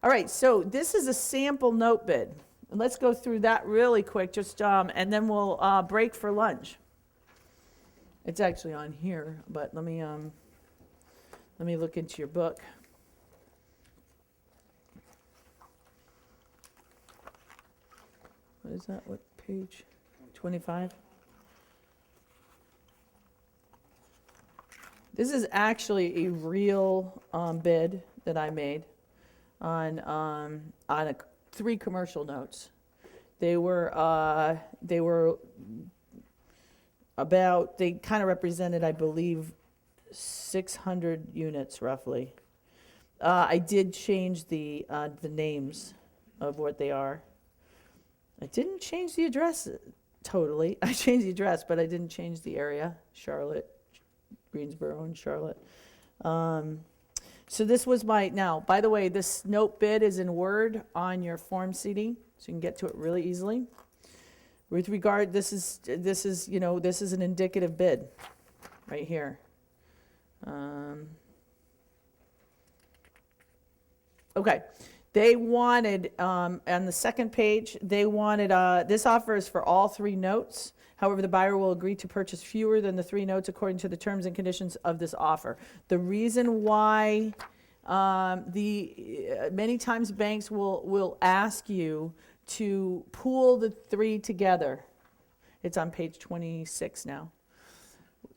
All right, so this is a sample note bid. And let's go through that really quick, just and then we'll break for lunch. It's actually on here, but let me look into your book. What is that? What page? 25? This is actually a real bid that I made on 3 commercial notes. They kind of represented, I believe, 600 units roughly. I did change the names of what they are. I didn't change the address totally. I changed the address, but I didn't change the area. Charlotte, Greensboro, and Charlotte. So this was now, by the way, this note bid is in Word on your form CD, so you can get to it really easily. With regard, this is an indicative bid right here. Okay. They wanted, on the second page, they wanted, this offer is for all 3 notes. However, the buyer will agree to purchase fewer than the 3 notes according to the terms and conditions of this offer. The reason why many times banks will ask you to pool the 3 together. It's on page 26 now.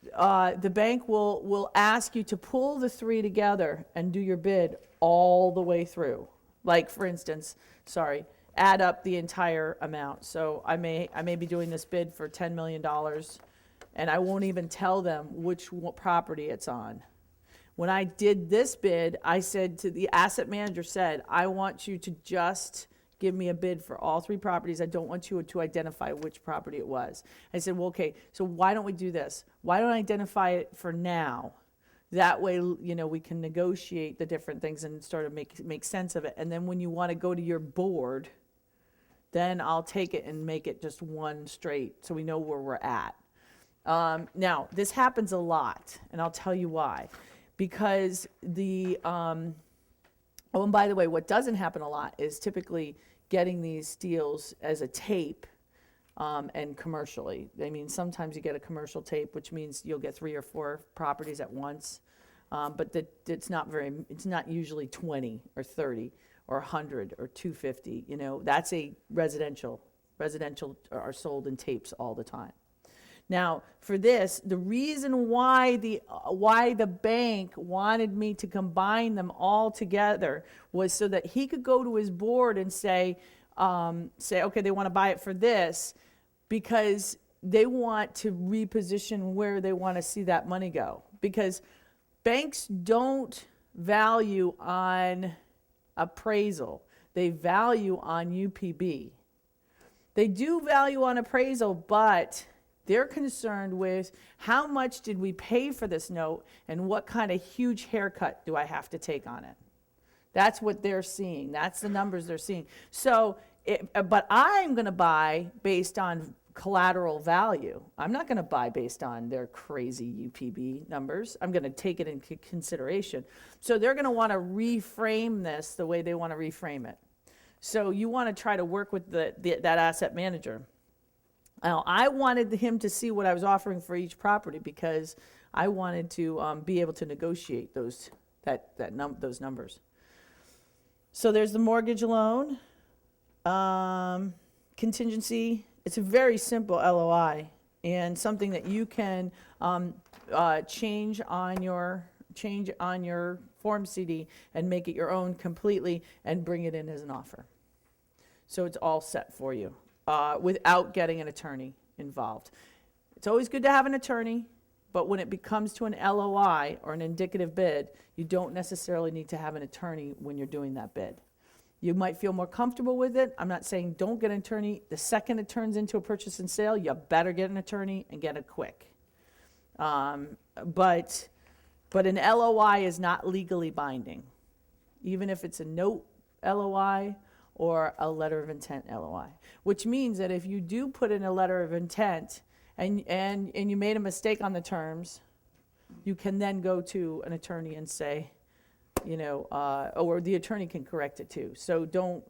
The bank will ask you to pull the 3 together and do your bid all the way through. Like, for instance, add up the entire amount. So I may be doing this bid for $10 million, and I won't even tell them which property it's on. When I did this bid, I said to the asset manager, I want you to just give me a bid for all 3 properties. I don't want you to identify which property it was. I said, well, okay, so why don't we do this? Why don't I identify it for now? That way, we can negotiate the different things and sort of make sense of it. And then when you want to go to your board, then I'll take it and make it just one straight so we know where we're at. Now, this happens a lot, and I'll tell you why. Because and by the way, what doesn't happen a lot is typically getting these deals as a tape and commercially. I mean, sometimes you get a commercial tape, which means you'll get 3 or 4 properties at once, but it's not usually 20 or 30 or 100 or 250. That's a residential. Residential are sold in tapes all the time. Now, for this, the reason why the bank wanted me to combine them all together was so that he could go to his board and say, okay, they want to buy it for this, because they want to reposition where they want to see that money go. Because banks don't value on appraisal. They value on UPB. They do value on appraisal, but they're concerned with how much did we pay for this note and what kind of huge haircut do I have to take on it. That's what they're seeing. That's the numbers they're seeing. So, but I'm going to buy based on collateral value. I'm not going to buy based on their crazy UPB numbers. I'm going to take it into consideration. So they're going to want to reframe this the way they want to reframe it. So you want to try to work with that asset manager. Now, I wanted him to see what I was offering for each property because I wanted to be able to negotiate those numbers. So there's the mortgage loan, contingency. It's a very simple LOI and something that you can change on your form CD and make it your own completely and bring it in as an offer. So it's all set for you without getting an attorney involved. It's always good to have an attorney, but when it comes to an LOI or an indicative bid, you don't necessarily need to have an attorney when you're doing that bid. You might feel more comfortable with it. I'm not saying don't get an attorney. The second it turns into a purchase and sale, you better get an attorney and get it quick. But an LOI is not legally binding, even if it's a note LOI or a letter of intent LOI, which means that if you do put in a letter of intent and you made a mistake on the terms, you can then go to an attorney and say, or the attorney can correct it too. So don't,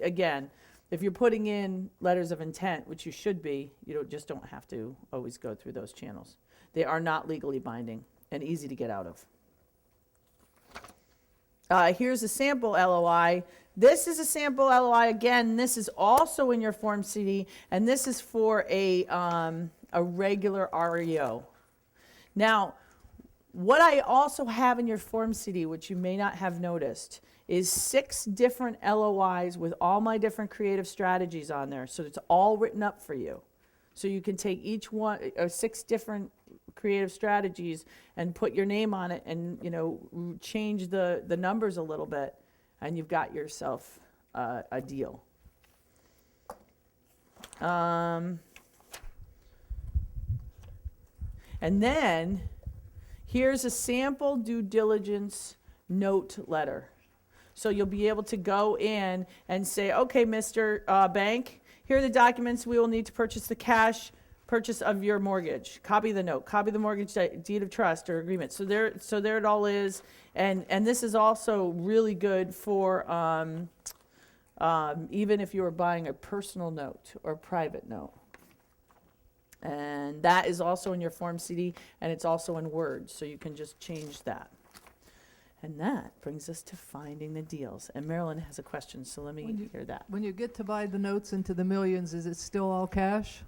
again, if you're putting in letters of intent, which you should be, just don't have to always go through those channels. They are not legally binding and easy to get out of. Here's a sample LOI. This is a sample LOI. Again, this is also in your Form CD, and this is for a regular REO. Now, what I also have in your Form CD, which you may not have noticed, is 6 different LOIs with all my different creative strategies on there. So it's all written up for you. So you can take each one, or 6 different creative strategies and put your name on it and, change the numbers a little bit, and you've got yourself a deal. And then here's a sample due diligence note letter. So you'll be able to go in and say, okay, Mr. Bank, here are the documents we will need to purchase the cash purchase of your mortgage. Copy the note, copy the mortgage deed of trust or agreement. So there it all is. And this is also really good for even if you were buying a personal note or private note. And that is also in your Form CD, and it's also in Word, so you can just change that. And that brings us to finding the deals. And Marilyn has a question, so let me hear that. When you get to buy the notes into the millions, is it still all cash?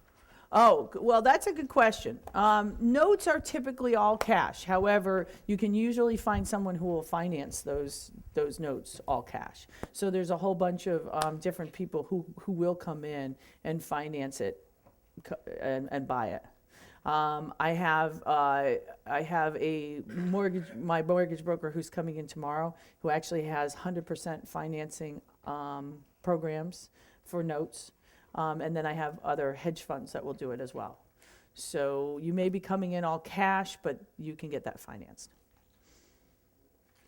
Oh, well, that's a good question. Notes are typically all cash. However, you can usually find someone who will finance those notes all cash. So there's a whole bunch of different people who will come in and finance it and buy it. I have my mortgage broker who's coming in tomorrow, who actually has 100% financing programs for notes. And then I have other hedge funds that will do it as well. So you may be coming in all cash, but you can get that financed.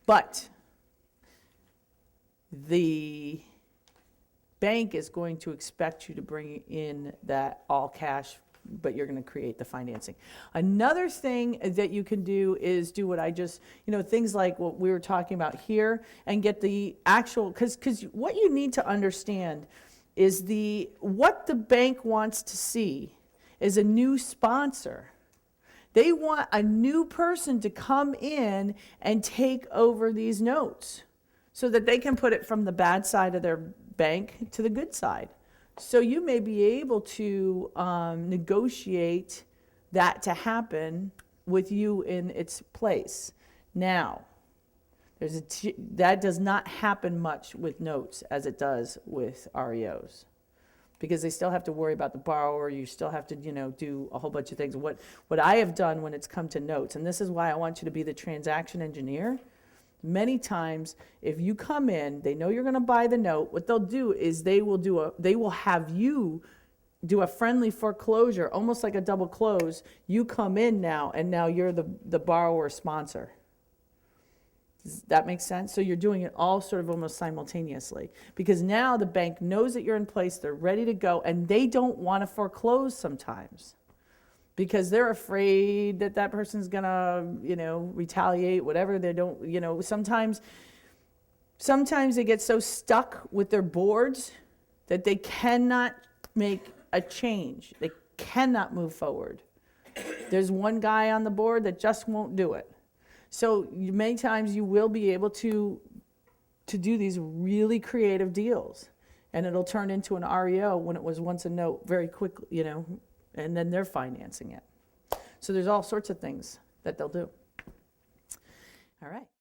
But the bank is going to expect you to bring in that all cash, but you're going to create the financing. Another thing that you can do is do what I just, things like what we were talking about here, and get the actual, because what you need to understand is what the bank wants to see is a new sponsor. They want a new person to come in and take over these notes so that they can put it from the bad side of their bank to the good side. So you may be able to negotiate that to happen with you in its place. Now, that does not happen much with notes as it does with REOs, because they still have to worry about the borrower. You still have to, do a whole bunch of things. What I have done when it's come to notes, and this is why I want you to be the transaction engineer. Many times, if you come in, they know you're going to buy the note. What they'll do is they will have you do a friendly foreclosure, almost like a double close. You come in now, and now you're the borrower sponsor. Does that make sense? So you're doing it all sort of almost simultaneously, because now the bank knows that you're in place, they're ready to go, and they don't want to foreclose sometimes because they're afraid that that person's going to, retaliate, whatever. They don't, sometimes they get so stuck with their boards that they cannot make a change. They cannot move forward. There's one guy on the board that just won't do it. So many times you will be able to do these really creative deals, and it'll turn into an REO when it was once a note very quickly, and then they're financing it. So there's all sorts of things that they'll do. All right.